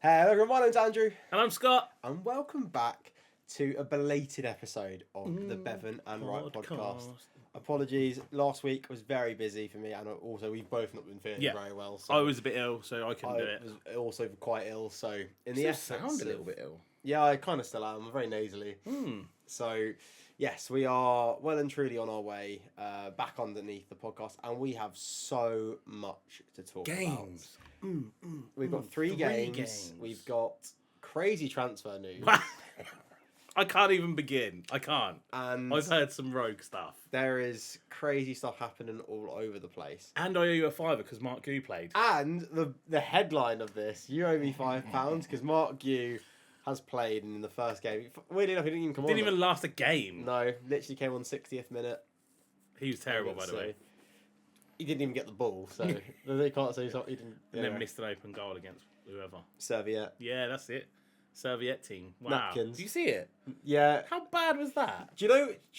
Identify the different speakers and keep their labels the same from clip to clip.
Speaker 1: Hello everyone, my name's Andrew.
Speaker 2: And I'm Scott.
Speaker 1: And welcome back to a belated episode of the Bevan and Wright podcast. Apologies, last week was very busy for me, and also we've both not been feeling very well. So
Speaker 2: I was a bit ill, so I couldn't do it.
Speaker 1: I was also quite ill, so in the
Speaker 2: sound a little bit ill.
Speaker 1: Yeah, I kind of still am. I'm very nasally. So, yes, we are well and truly on our way back underneath the podcast, and we have so much to talk about. We've got three games. We've got crazy transfer news.
Speaker 2: I can't even begin. I can't.
Speaker 1: And
Speaker 2: I've heard some rogue stuff.
Speaker 1: There is crazy stuff happening all over the place.
Speaker 2: And I owe you a $5 because Mark Gu played.
Speaker 1: And the headline of this, you owe me £5 because Mark Gu has played in the first game. Weirdly enough, he didn't even come on.
Speaker 2: Didn't even last a game.
Speaker 1: No, literally came on 60th minute.
Speaker 2: He was terrible, by the way.
Speaker 1: He didn't even get the ball, so they can't say something. He didn't.
Speaker 2: And then missed an open goal against whoever.
Speaker 1: Serviette.
Speaker 2: Yeah, that's it. Serviette team. Wow.
Speaker 1: Napkins.
Speaker 2: Do you see it?
Speaker 1: Yeah.
Speaker 2: How bad was that?
Speaker 1: Do you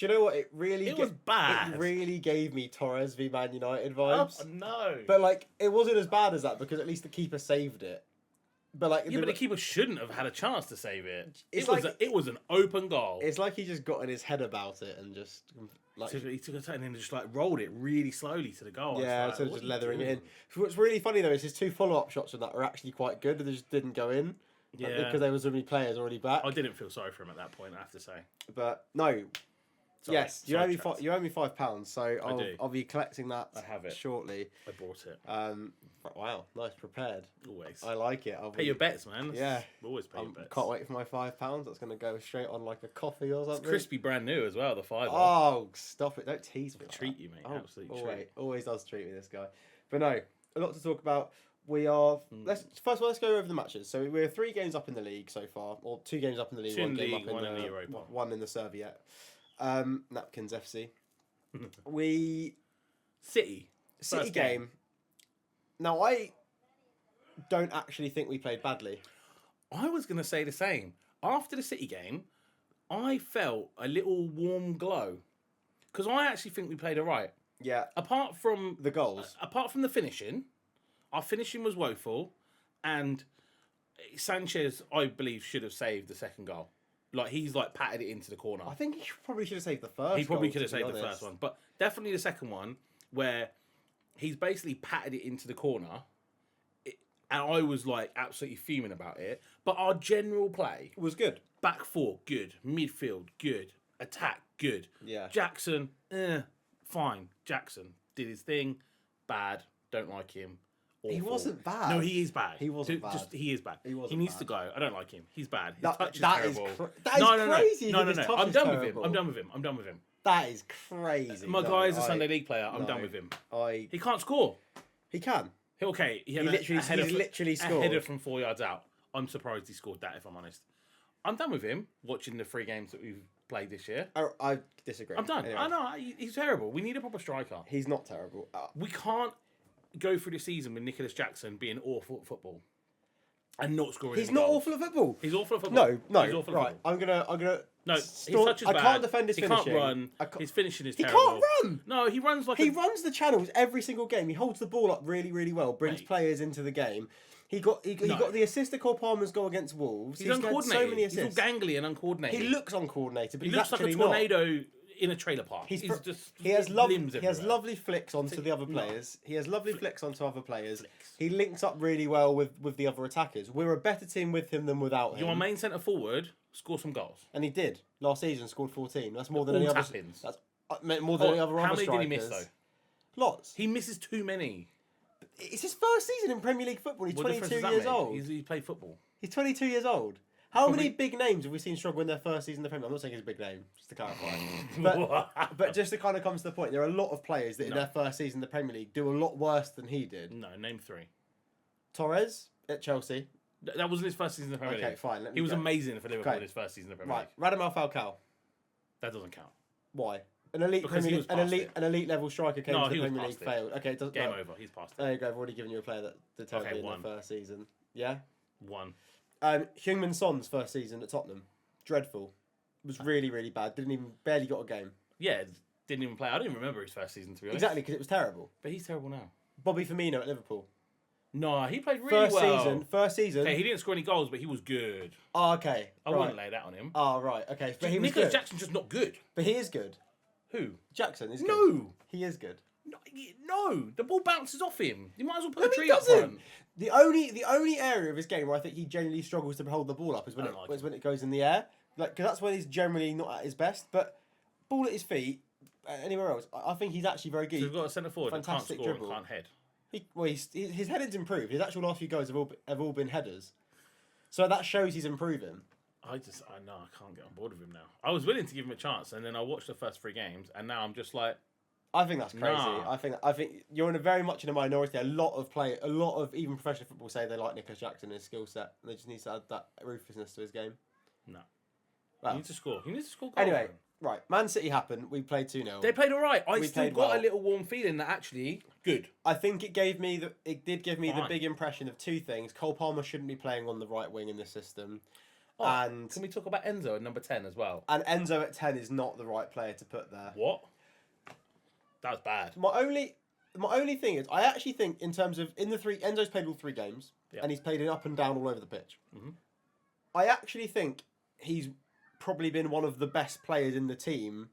Speaker 1: know what? It was
Speaker 2: bad.
Speaker 1: It really gave me Torres v Man United vibes.
Speaker 2: Oh, no.
Speaker 1: But like, it wasn't as bad as that because at least the keeper saved it. But like,
Speaker 2: but the keeper shouldn't have had a chance to save it.
Speaker 1: It
Speaker 2: was an open goal.
Speaker 1: It's like he just got in his head about it and just like
Speaker 2: he took a turn and just like rolled it really slowly to the goal.
Speaker 1: Yeah, so just leathering it in. What's really funny though is his two follow-up shots on that were actually quite good, but they just didn't go in.
Speaker 2: Yeah,
Speaker 1: because there was so many players already back.
Speaker 2: I didn't feel sorry for him at that point, I have to say.
Speaker 1: But no. Yes, you owe me £5, so I'll be collecting that.
Speaker 2: I have it
Speaker 1: shortly.
Speaker 2: I bought it.
Speaker 1: Wow, nice prepared.
Speaker 2: Always.
Speaker 1: I like it.
Speaker 2: Pay your bets, man.
Speaker 1: Yeah,
Speaker 2: always pay your bets.
Speaker 1: Can't wait for my £5. That's going to go straight on like a coffee or something.
Speaker 2: It's crispy, brand new as well. The $5.
Speaker 1: Oh, stop it! Don't tease me.
Speaker 2: Treat you, mate. Absolutely treat.
Speaker 1: Always does treat me, this guy. But no, a lot to talk about. We are. Let's go over the matches. So we're 3 games up in the league so far, or 2 games up in the league, 1 game up in the Europa, 1 in the Serviette. Napkins FC. City game. Now I don't actually think we played badly.
Speaker 2: I was going to say the same. After the City game, I felt a little warm glow because I actually think we played alright.
Speaker 1: Yeah.
Speaker 2: Apart from
Speaker 1: the goals,
Speaker 2: apart from the finishing, our finishing was woeful, and Sanchez, I believe, should have saved the second goal. Like, he's like patted it into the corner.
Speaker 1: I think he probably should have saved the first.
Speaker 2: He probably could have saved the first one, but definitely the second one, where he's basically patted it into the corner, and I was like absolutely fuming about it. But our general play
Speaker 1: was good.
Speaker 2: Back four, good. Midfield, good. Attack, good.
Speaker 1: Yeah.
Speaker 2: Jackson, fine. Jackson did his thing. Bad. Don't like him. Awful.
Speaker 1: He wasn't bad.
Speaker 2: No, he is bad.
Speaker 1: He wasn't bad.
Speaker 2: He is bad.
Speaker 1: He
Speaker 2: needs to go. I don't like him. He's bad. His touch is
Speaker 1: that
Speaker 2: terrible.
Speaker 1: That is crazy.
Speaker 2: No. I'm done with him. I'm done with him.
Speaker 1: That is crazy.
Speaker 2: My guy is a Sunday League player. I'm done with him. He can't score.
Speaker 1: He can.
Speaker 2: Okay. He
Speaker 1: literally scored.
Speaker 2: A header from 4 yards out. I'm surprised he scored that, if I'm honest. I'm done with him, watching the 3 games that we've played this year.
Speaker 1: I disagree.
Speaker 2: I'm done.
Speaker 1: Anyway.
Speaker 2: I know. He's terrible. We need a proper striker.
Speaker 1: He's not terrible.
Speaker 2: We can't go through the season with Nicholas Jackson being awful at football and not scoring.
Speaker 1: He's not awful at football.
Speaker 2: He's awful at football.
Speaker 1: No.
Speaker 2: He's awful
Speaker 1: right.
Speaker 2: At football.
Speaker 1: I'm gonna.
Speaker 2: No, his touch is bad.
Speaker 1: I can't defend his finishing.
Speaker 2: He can't run. His finishing is terrible.
Speaker 1: He can't run.
Speaker 2: No, he runs like
Speaker 1: he runs the channels every single game. He holds the ball up really, really well. Brings players into the game. He got the assist to Cole Palmer's goal against Wolves.
Speaker 2: He's uncoordinated.
Speaker 1: So many assists.
Speaker 2: He's all gangly and uncoordinated.
Speaker 1: He looks uncoordinated, but
Speaker 2: he
Speaker 1: he's
Speaker 2: looks like a tornado in a trailer park. He has
Speaker 1: lovely flicks onto the other players. He has lovely flicks onto other players. He links up really well with the other attackers. We're a better team with him than without him.
Speaker 2: Your main centre forward scored some goals,
Speaker 1: and he did last season. Scored 14. That's more than any other. That's more than any other.
Speaker 2: How many did he miss though?
Speaker 1: Lots.
Speaker 2: He misses too many.
Speaker 1: It's his first season in Premier League football. He's 22 years old.
Speaker 2: He played football.
Speaker 1: He's 22 years old. How many big names have we seen struggle in their first season in the Premier League? I'm not saying he's a big name, just to clarify. but just to kind of come to the point, there are a lot of players that in their first season in the Premier League do a lot worse than he did.
Speaker 2: No, name 3.
Speaker 1: Torres at Chelsea.
Speaker 2: That wasn't his first season in the Premier League.
Speaker 1: Okay, fine.
Speaker 2: He was amazing for Liverpool in his first season in the Premier League.
Speaker 1: Right, Radamel Falcao.
Speaker 2: That doesn't count.
Speaker 1: Why? An elite level striker came to the Premier League, failed. Okay,
Speaker 2: game over. He's past it.
Speaker 1: There you go. I've already given you a player that did terribly in their first season. Yeah?
Speaker 2: 1.
Speaker 1: Heung-min Son's first season at Tottenham. Dreadful. It was really, really bad. Barely got a game.
Speaker 2: Yeah, didn't even play. I don't even remember his first season, to be honest.
Speaker 1: Exactly, because it was terrible.
Speaker 2: But he's terrible now.
Speaker 1: Bobby Firmino at Liverpool.
Speaker 2: No, he played really well.
Speaker 1: First season.
Speaker 2: Okay, he didn't score any goals, but he was good.
Speaker 1: Oh, okay.
Speaker 2: I wouldn't lay that on him.
Speaker 1: Oh, right. Okay. But he was
Speaker 2: Nicholas
Speaker 1: good.
Speaker 2: Jackson's just not good.
Speaker 1: But he is good.
Speaker 2: Who?
Speaker 1: Jackson is good.
Speaker 2: No.
Speaker 1: He is good.
Speaker 2: No, the ball bounces off him. You might as well put
Speaker 1: No,
Speaker 2: a tree
Speaker 1: he
Speaker 2: up
Speaker 1: doesn't.
Speaker 2: front.
Speaker 1: The only area of his game where I think he genuinely struggles to hold the ball up is when when it goes in the air. Like, because that's when he's generally not at his best. But ball at his feet, anywhere else, I think he's actually very good.
Speaker 2: So we've got a centre forward that can't score and can't head.
Speaker 1: His heading's improved. His actual last few goals have all been headers. So that shows he's improving.
Speaker 2: I know I can't get on board with him now. I was willing to give him a chance, and then I watched the first 3 games, and now I'm just like,
Speaker 1: I think that's crazy.
Speaker 2: Nah.
Speaker 1: I think you're very much in a minority. A lot of even professional football say they like Nicholas Jackson and his skill set, and they just need to add that ruthlessness to his game.
Speaker 2: no.
Speaker 1: Well,
Speaker 2: He needs to score. He needs to score goals.
Speaker 1: anyway, right. Man City happened. We played 2-0.
Speaker 2: They played all right. I
Speaker 1: We
Speaker 2: still
Speaker 1: played
Speaker 2: got
Speaker 1: well.
Speaker 2: a little warm feeling that actually good.
Speaker 1: I think it did give me the
Speaker 2: Fine.
Speaker 1: big impression of 2 things. Cole Palmer shouldn't be playing on the right wing in this system.
Speaker 2: Oh,
Speaker 1: and
Speaker 2: can we talk about Enzo at number 10 as well?
Speaker 1: And Enzo at 10 is not the right player to put there.
Speaker 2: What? That was bad.
Speaker 1: My only thing is, I actually think in terms of Enzo's played all 3 games,
Speaker 2: Yeah.
Speaker 1: and he's played it up and down all over the pitch.
Speaker 2: Mhm.
Speaker 1: I actually think he's probably been one of the best players in the team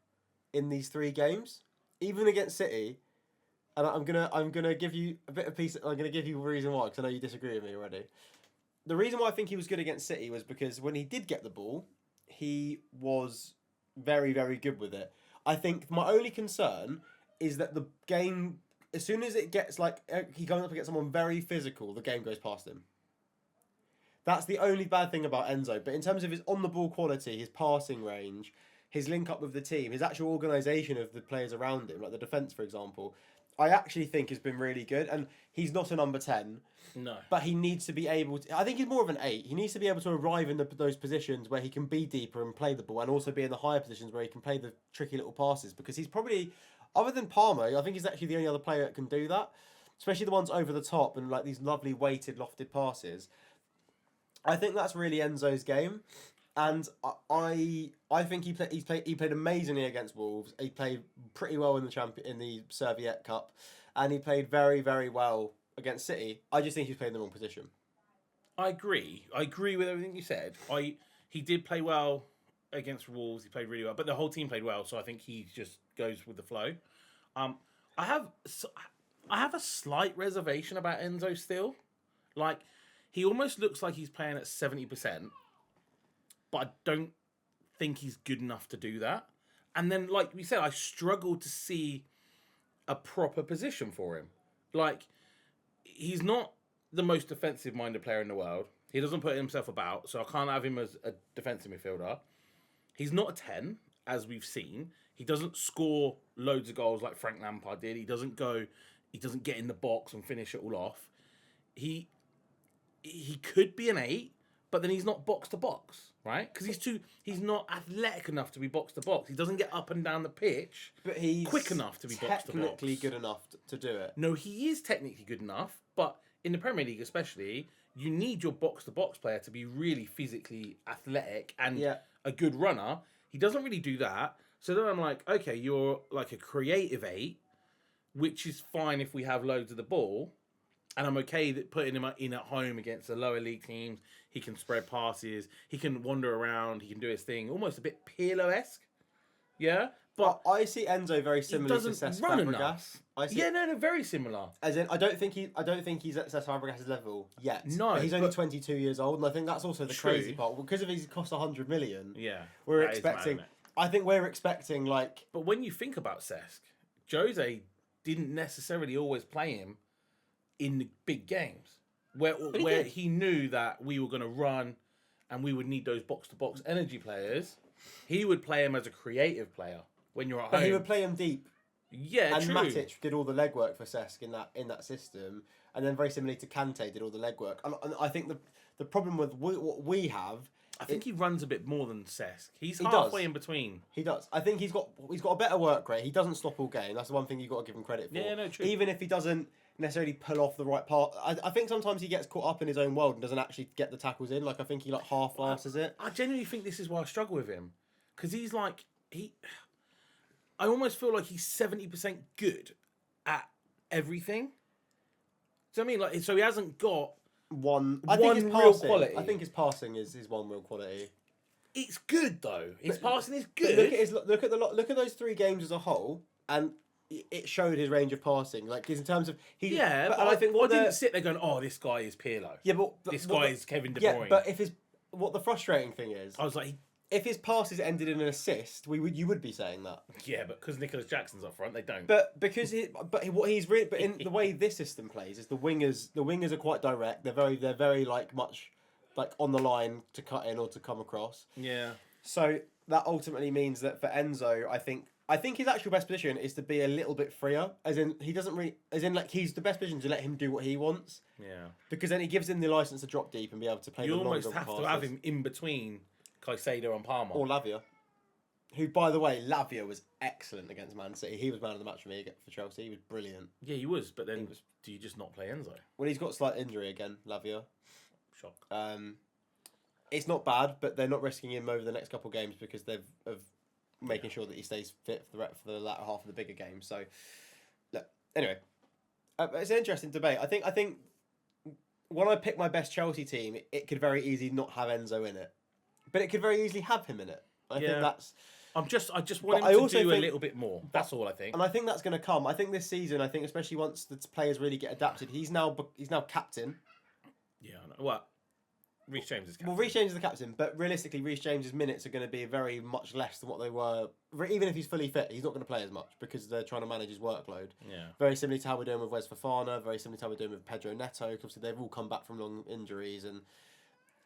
Speaker 1: in these 3 games, even against City. And I'm gonna give you a bit of peace. I'm gonna give you a reason why, because I know you disagree with me already. The reason why I think he was good against City was because when he did get the ball, he was very, very good with it. I think my only concern is that the game, as soon as it gets he comes up against someone very physical, the game goes past him. That's the only bad thing about Enzo. But in terms of his on-the-ball quality, his passing range, his link up with the team, his actual organisation of the players around him, like the defence, for example, I actually think has been really good. And he's not a number 10.
Speaker 2: No.
Speaker 1: But he needs to be able to... I think he's more of an 8. He needs to be able to arrive in those positions where he can be deeper and play the ball, and also be in the higher positions where he can play the tricky little passes, because he's probably... Other than Palmer, I think he's actually the only other player that can do that. Especially the ones over the top and like these lovely weighted, lofted passes. I think that's really Enzo's game. And I think he played amazingly against Wolves. He played pretty well in the Serviette Cup, and he played very, very well against City. I just think he's playing the wrong position.
Speaker 2: I agree. I agree with everything you said. He did play well against Wolves. He played really well, but the whole team played well. So I think he just goes with the flow. I have a slight reservation about Enzo still. Like, he almost looks like he's playing at 70%, but I don't think he's good enough to do that. And then, like we said, I struggle to see a proper position for him. Like, he's not the most defensive-minded player in the world. He doesn't put himself about, so I can't have him as a defensive midfielder. He's not a 10, as we've seen. He doesn't score loads of goals like Frank Lampard did. He doesn't get in the box and finish it all off. He could be an 8, but then he's not box to box, right? Because he's not athletic enough to be box to box. He doesn't get up and down the pitch,
Speaker 1: but he's
Speaker 2: quick enough to be box to box.
Speaker 1: Technically good enough to do it.
Speaker 2: No, he is technically good enough, but in the Premier League especially, you need your box to box player to be really physically athletic and a good runner. He doesn't really do that. So then I'm like, okay, you're like a creative 8, which is fine if we have loads of the ball. And I'm okay that putting him in at home against the lower league teams. He can spread passes. He can wander around. He can do his thing. Almost a bit Pirlo-esque. Yeah? But
Speaker 1: I see Enzo very similar to Cesc Fabregas.
Speaker 2: Very similar.
Speaker 1: As in, I don't think he's at Cesc Fabregas' level yet.
Speaker 2: No,
Speaker 1: but he's only 22 years old, and I think that's also the
Speaker 2: True.
Speaker 1: crazy part. Because of his cost 100 million.
Speaker 2: Yeah,
Speaker 1: we're
Speaker 2: that is mad,
Speaker 1: expecting.
Speaker 2: isn't it?
Speaker 1: I think we're expecting like.
Speaker 2: But when you think about Cesc, Jose didn't necessarily always play him in the big games where he knew that we were going to run and we would need those box to box energy players. He would play him as a creative player when you're at home.
Speaker 1: But he would play him deep.
Speaker 2: Yeah,
Speaker 1: and
Speaker 2: true.
Speaker 1: Matic did all the legwork for Cesc in that system, and then very similarly to Kante did all the legwork. And I think the problem with what we have.
Speaker 2: I think he runs a bit more than Cesc. He halfway in between.
Speaker 1: He does. I think he's got a better work rate. He doesn't stop all game. That's the one thing you've got to give him credit for.
Speaker 2: Yeah, no, true.
Speaker 1: Even if he doesn't necessarily pull off the right part. I think sometimes he gets caught up in his own world and doesn't actually get the tackles in. Like, I think he half-asses it.
Speaker 2: I genuinely think this is why I struggle with him. Because he's like... I almost feel like he's 70% good at everything. Do you know what I mean? Like, so he hasn't got
Speaker 1: one
Speaker 2: real
Speaker 1: passing,
Speaker 2: quality.
Speaker 1: I think his passing is one real quality.
Speaker 2: It's good though. His passing is
Speaker 1: But
Speaker 2: good.
Speaker 1: look at those 3 games as a whole, and it showed his range of passing. Like in terms of
Speaker 2: but I think I didn't sit there going, "Oh, this guy is Pirlo."
Speaker 1: Yeah, but
Speaker 2: this guy is Kevin De Bruyne.
Speaker 1: Yeah, but what the frustrating thing is,
Speaker 2: I was like,
Speaker 1: if his passes ended in an assist, you would be saying that.
Speaker 2: yeah, but because Nicholas Jackson's up front, they don't.
Speaker 1: But in the way this system plays is the wingers are quite direct. They're very like much like on the line to cut in or to come across.
Speaker 2: Yeah.
Speaker 1: So that ultimately means that for Enzo, I think his actual best position is to be a little bit freer, as in he's the best position to let him do what he wants.
Speaker 2: Yeah.
Speaker 1: Because then it gives him the license to drop deep and be able to play.
Speaker 2: You
Speaker 1: the
Speaker 2: almost
Speaker 1: longer
Speaker 2: have
Speaker 1: passes.
Speaker 2: to have him in between Caicedo and Palmer.
Speaker 1: Or Lavia, who by the way, Lavia was excellent against Man City. He was man of the match for me for Chelsea. He was brilliant.
Speaker 2: Yeah, he was. But then, do you just not play Enzo?
Speaker 1: Well, he's got a slight injury again, Lavia.
Speaker 2: Shock.
Speaker 1: It's not bad, but they're not risking him over the next couple of games because of making sure that he stays fit for the latter half of the bigger games. So, look, anyway, it's an interesting debate. I think when I pick my best Chelsea team, it could very easily not have Enzo in it, but it could very easily have him in it. I think that's.
Speaker 2: I just want him to do a little bit more. That's all I think.
Speaker 1: And I think that's going to come. I think this season, especially once the players really get adapted, he's now captain.
Speaker 2: Yeah, I know. Well, Reece James is captain.
Speaker 1: Well, Reece James is the captain, but realistically, Reece James's minutes are going to be very much less than what they were. Even if he's fully fit, he's not going to play as much because they're trying to manage his workload.
Speaker 2: Yeah.
Speaker 1: Very similar to how we're doing with Wes Fofana, very similar to how we're doing with Pedro Neto, because obviously they've all come back from long injuries.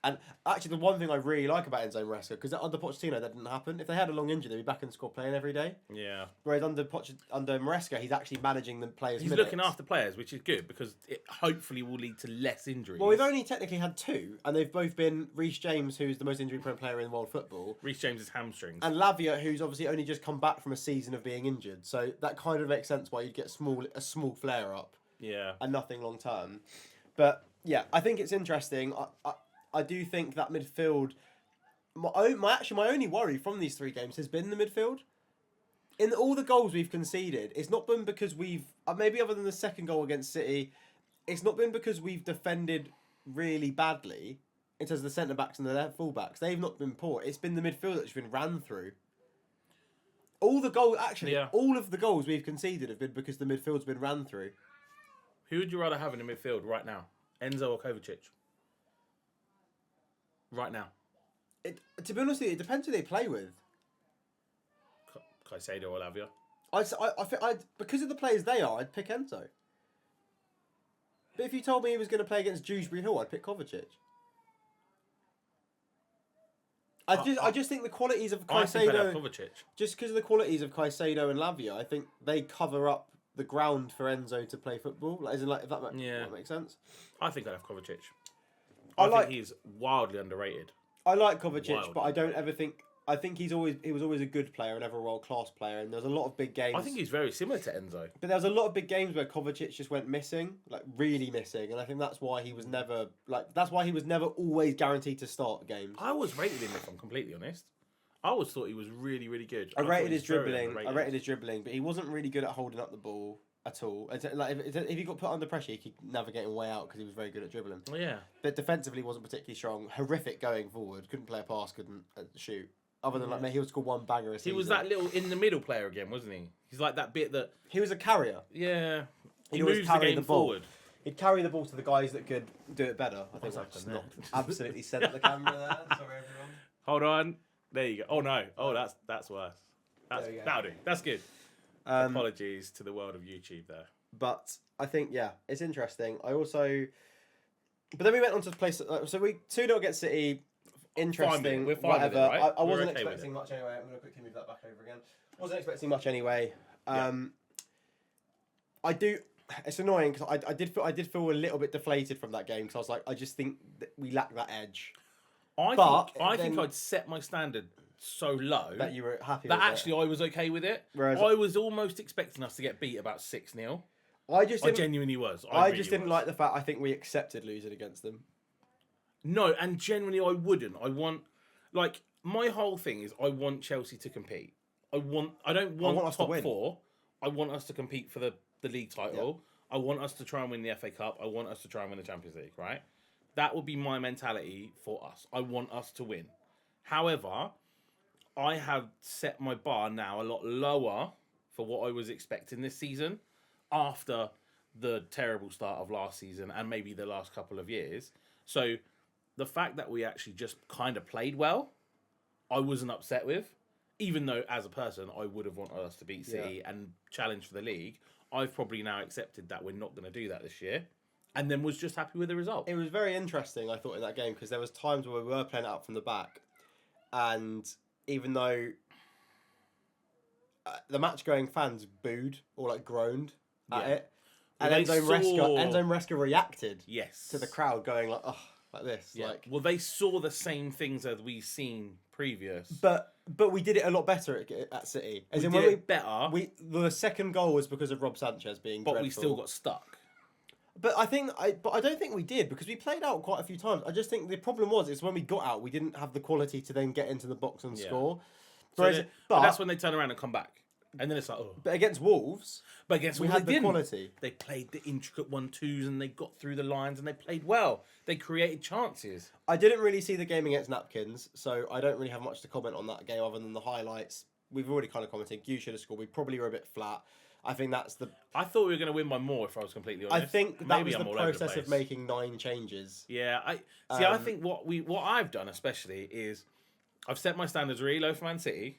Speaker 1: And actually, the one thing I really like about Enzo Maresca, because under Pochettino that didn't happen. If they had a long injury, they'd be back in the squad playing every day.
Speaker 2: Yeah.
Speaker 1: Whereas under Maresca, he's actually managing the players'
Speaker 2: He's
Speaker 1: minutes.
Speaker 2: looking after players, which is good because it hopefully will lead to less injuries.
Speaker 1: Well, we've only technically had 2, and they've both been Reece James, who's the most injury-prone player in world football.
Speaker 2: Reece James' hamstrings.
Speaker 1: And Lavia, who's obviously only just come back from a season of being injured. So that kind of makes sense why you'd get a small flare-up.
Speaker 2: Yeah.
Speaker 1: And nothing long-term. But, yeah, I think it's interesting. I do think that midfield... My only worry from these 3 games has been the midfield. In all the goals we've conceded, it's not been because we've... maybe other than the second goal against City, it's not been because we've defended really badly in terms of the centre-backs and the full-backs. They've not been poor. It's been the midfield that's been ran through. All the goals... Actually, all of the goals we've conceded have been because the midfield's been ran through.
Speaker 2: Who would you rather have in the midfield right now? Enzo or Kovacic? Right now.
Speaker 1: To be honest with you, it depends who they play with.
Speaker 2: Caicedo or Lavia?
Speaker 1: Because of the players they are, I'd pick Enzo. But if you told me he was going to play against Dewsbury Hall, I'd pick Kovacic. I just think the qualities of Caicedo...
Speaker 2: Kovacic.
Speaker 1: Just because of the qualities of Caicedo and Lavia, I think they cover up the ground for Enzo to play football. If that makes sense.
Speaker 2: I think I'd have Kovacic. I think he's wildly underrated.
Speaker 1: I like Kovacic, but I don't ever think... I think he was always a good player and never a world-class player, and there's a lot of big games...
Speaker 2: I think he's very similar to Enzo.
Speaker 1: But there was a lot of big games where Kovacic just went missing, like really missing, and I think that's why he was never... always guaranteed to start games.
Speaker 2: I always rated him, if I'm completely honest. I always thought he was really, really good.
Speaker 1: I rated his dribbling, but he wasn't really good at holding up the ball at all. If he got put under pressure, he could navigate a way out because he was very good at dribbling.
Speaker 2: Yeah.
Speaker 1: But defensively wasn't particularly strong. Horrific going forward. Couldn't play a pass, couldn't shoot. Other than maybe he would score 1 banger a season.
Speaker 2: He was that little in the middle player again, wasn't he? He's like that bit that...
Speaker 1: He was a carrier.
Speaker 2: Yeah.
Speaker 1: He moves the game forward. He'd carry the ball to the guys that could do it better. I think that's not absolutely sent at the camera there. Sorry, everyone.
Speaker 2: Hold on. There you go. Oh, no. Oh, that's worse. That'll do. That's good. Apologies to the world of YouTube there.
Speaker 1: But I think, it's interesting. I also... But then we went on to place... So we 2-0 against City... Interesting,
Speaker 2: we're fine
Speaker 1: whatever.
Speaker 2: With it, right?
Speaker 1: I wasn't expecting much anyway. I'm going to quickly move that back over again. Wasn't expecting much anyway. I do. It's annoying because I did feel a little bit deflated from that game because I was like, I just think that we lack that edge.
Speaker 2: I think I'd set my standard so low
Speaker 1: that you were happy.
Speaker 2: That actually I was okay with it. Whereas I was almost expecting us to get beat about 6-0. I genuinely was.
Speaker 1: I just didn't like the fact. I think we accepted losing against them.
Speaker 2: No, and genuinely I wouldn't. I want, like, my whole thing is I want Chelsea to compete. I don't want
Speaker 1: us
Speaker 2: top
Speaker 1: to win.
Speaker 2: 4. I want us to compete for the league title. I want us to try and win the FA Cup. I want us to try and win the Champions League, right? That would be my mentality for us. I want us to win. However, I have set my bar now a lot lower for what I was expecting this season after the terrible start of last season and maybe the last couple of years. So the fact that we actually just kind of played well, I wasn't upset with. Even though, as a person, I would have wanted us to beat City and challenge for the league, I've probably now accepted that we're not going to do that this year, and then was just happy with the result.
Speaker 1: It was very interesting, I thought, in that game, because there was times where we were playing out from the back, and even though the match-going fans booed or like groaned at it, and Enzo Maresca reacted to the crowd going like, oh, like this.
Speaker 2: Yeah.
Speaker 1: Like,
Speaker 2: well, they saw the same things as we've seen previous.
Speaker 1: But we did it a lot better at City. As
Speaker 2: we did it better.
Speaker 1: The second goal was because of Rob Sanchez being dreadful.
Speaker 2: We still got stuck.
Speaker 1: But I don't think we did, because we played out quite a few times. I just think the problem is when we got out, we didn't have the quality to then get into the box and score.
Speaker 2: But that's when they turn around and come back. And then it's like, oh.
Speaker 1: But against Wolves,
Speaker 2: we
Speaker 1: had the quality.
Speaker 2: They played the intricate 1-2s and they got through the lines and they played well. They created chances.
Speaker 1: I didn't really see the game against Napkins, so I don't really have much to comment on that game other than the highlights. We've already kind of commented. You should have scored. We probably were a bit flat. I think that's the...
Speaker 2: I thought we were going to win by more, if I was completely honest.
Speaker 1: I think that was the process of making 9 changes.
Speaker 2: Yeah. I think what I've done especially is I've set my standards really low for Man City,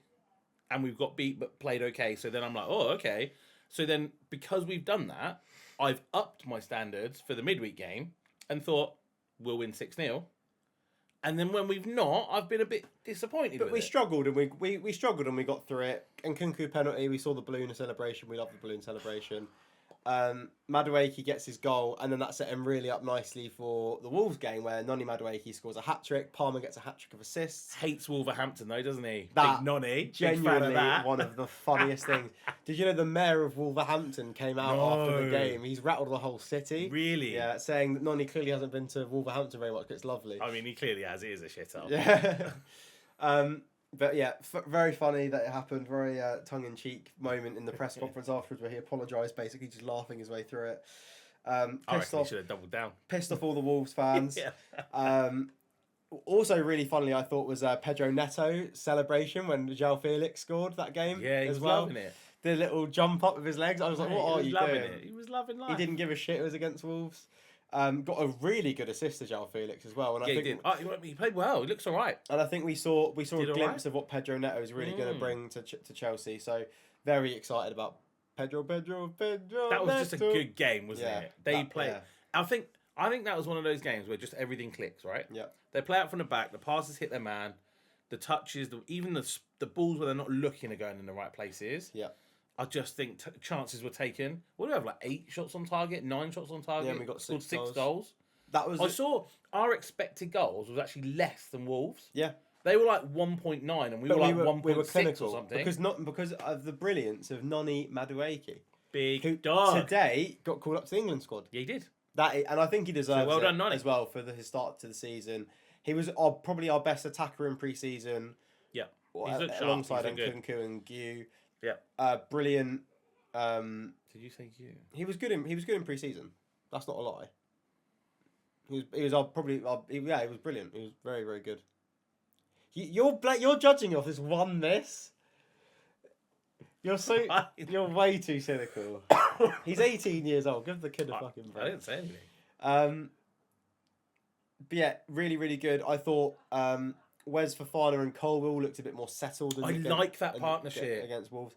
Speaker 2: and we've got beat but played okay. So then I'm like, oh, okay. So then because we've done that, I've upped my standards for the midweek game and thought we'll win 6-0. And then when we've not, I've been a bit disappointed.
Speaker 1: But we struggled and we struggled and we got through it. And Kunku penalty, we saw the balloon celebration. We love the balloon celebration. Madueke gets his goal, and then that set him really up nicely for the Wolves game, where Noni Madueke scores a hat trick. Palmer gets a hat trick of assists.
Speaker 2: Hates Wolverhampton though, doesn't he?
Speaker 1: That
Speaker 2: Big Noni,
Speaker 1: genuinely one of the funniest things. Did you know the mayor of Wolverhampton came out after the game? He's rattled the whole city.
Speaker 2: Really?
Speaker 1: Yeah, saying that Noni clearly hasn't been to Wolverhampton very much, but it's lovely.
Speaker 2: I mean, he clearly has. He is a shithole.
Speaker 1: Yeah. But yeah, very funny that it happened. Very tongue-in-cheek moment in the press conference afterwards, where he apologised, basically just laughing his way through it.
Speaker 2: I reckon he should have doubled down.
Speaker 1: Pissed off all the Wolves fans. Also, really funnily, I thought was Pedro Neto's celebration when João Felix scored that game.
Speaker 2: Yeah, he was loving it.
Speaker 1: The little jump up with his legs. I was like, what are you doing?
Speaker 2: He was loving life.
Speaker 1: He didn't give a shit. It was against Wolves. Got a really good assist to João Felix as well, and I think
Speaker 2: he did. He played well. He looks all right.
Speaker 1: And I think we saw a glimpse of what Pedro Neto is really going to bring to Chelsea. So very excited about Pedro. That
Speaker 2: was just a good game, wasn't it? They played. Yeah. I think that was one of those games where just everything clicks, right?
Speaker 1: Yeah.
Speaker 2: They play out from the back. The passes hit their man. The touches, even the balls where they're not looking are going in the right places.
Speaker 1: Yeah.
Speaker 2: I just think chances were taken. What do we have, like 8 shots on target, 9 shots on target?
Speaker 1: Yeah, and we got 6
Speaker 2: goals.
Speaker 1: I
Speaker 2: saw our expected goals was actually less than Wolves.
Speaker 1: Yeah.
Speaker 2: They were like 1.9 and we were like 1.6 or something.
Speaker 1: Because of the brilliance of Noni Madueke.
Speaker 2: Big dog.
Speaker 1: Today got called up to the England squad.
Speaker 2: Yeah, he did.
Speaker 1: And I think he deserves
Speaker 2: well done, Noni.
Speaker 1: as well for his start to the season. He was probably our best attacker in pre-season.
Speaker 2: Yeah. He's looked sharp.
Speaker 1: Alongside Nkunku and Gu.
Speaker 2: Yeah.
Speaker 1: Brilliant.
Speaker 2: Did you say Gu?
Speaker 1: He was good in pre-season. That's not a lie. He was brilliant. He was very, very good. You're judging off this one miss. You're way too cynical. He's 18 years old. Give the kid a fucking break.
Speaker 2: I didn't say anything.
Speaker 1: But yeah, really, really good. I thought Wes Fofana and Colwill looked a bit more settled.
Speaker 2: I like that partnership
Speaker 1: against Wolves.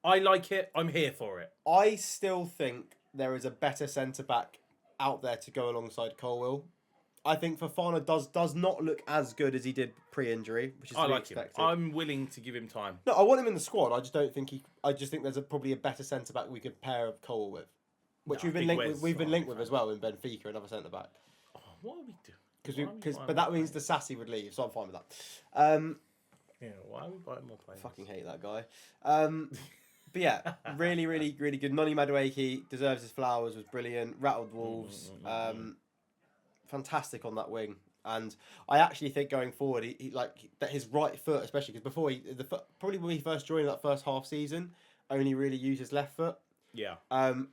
Speaker 2: I like it. I'm here for it.
Speaker 1: I still think there is a better centre back out there to go alongside Colwill. I think Fofana does not look as good as he did pre-injury, which is to be expected.
Speaker 2: I'm willing to give him time.
Speaker 1: No, I want him in the squad. I just don't think I just think there's probably a better centre back we could pair Colwill with, which we've been linked with as well in Benfica, another centre back.
Speaker 2: Oh, what are we doing?
Speaker 1: But that means the Sassy would leave, so I'm fine with that.
Speaker 2: Yeah, why are we buying more players?
Speaker 1: Fucking hate that guy. But yeah, really, really, really good. Noni Madueke deserves his flowers. Was brilliant. Rattled Wolves. Fantastic on that wing. And I actually think going forward, he that his right foot, especially because before probably when he first joined that first half season, only really used his left foot.
Speaker 2: Yeah.